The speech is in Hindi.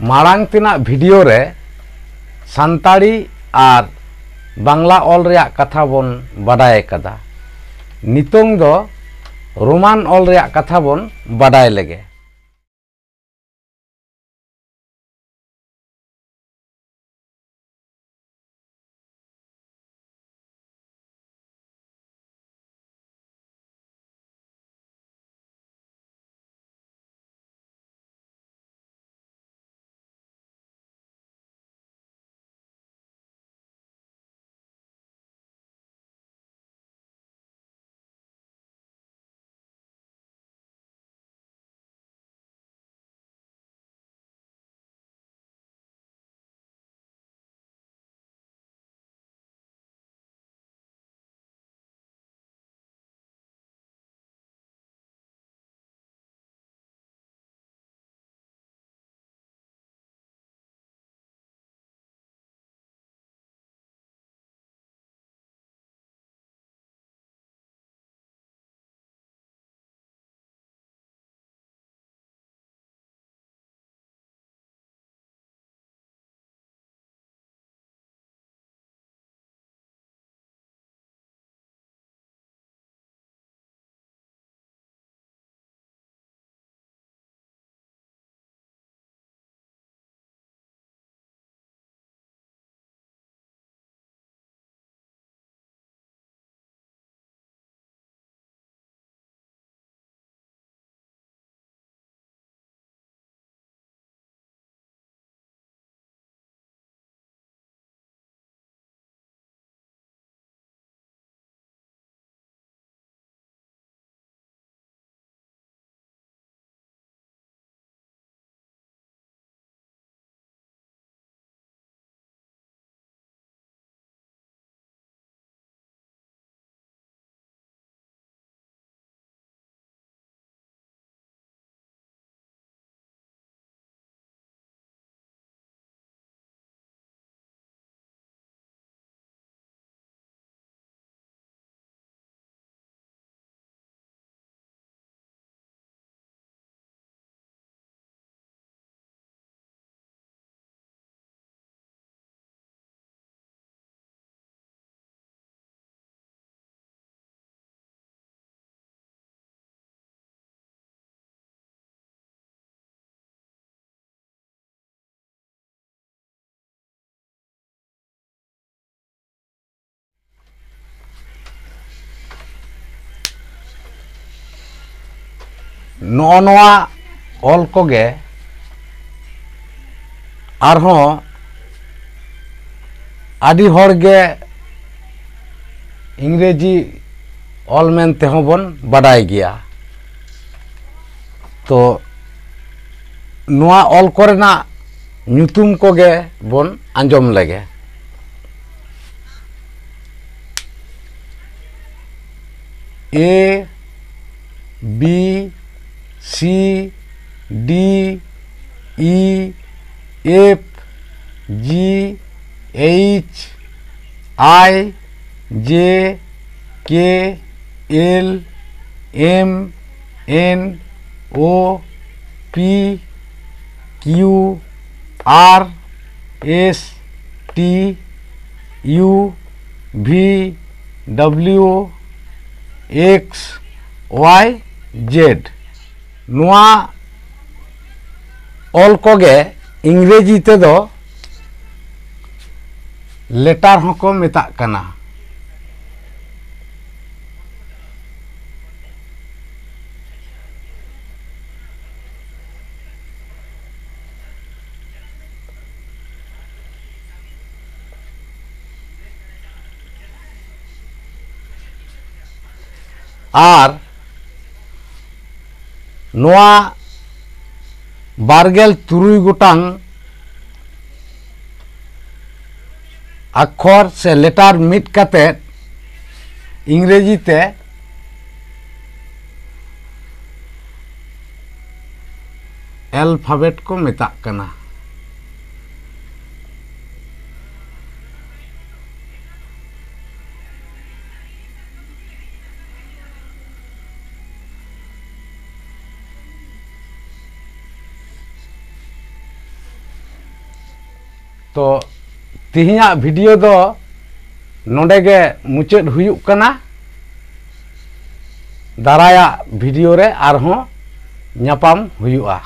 मारांग तिना भिडियो रे सान्ताड़ी और बांग्ला ऑल रे कथा बन बाडाय कदा। नितोंग दो रोमान ऑल रे कथा बन बाडाय लगे। नोआ ऑल कोगे आरहों आदि होड़गे इंग्रेजी ऑल मेन तेहों बन बाडाय गया। तो नोआ ऑल कोरेना न्यूतुम कोगे बन आंजोम लगे। A B C D E F G H I J K L M N O P Q R S T U V W X Y Z नोआ ऑल कोगे इंग्रेजी ते दो लेटर होको मेताक कना। आर नोआ बारगेल तुरुई गोटांग अक्षर से लेटर मिट कते इंग्रेजी ते अल्फाबेट को मेताक कना। तो तिहिᱧाᱜ भिडियो दो नोंडे गे मुचाद हुयुग कना। दाराया भिडियो रे आरहों ᱧᱟᱯᱟᱢ हुयुगा।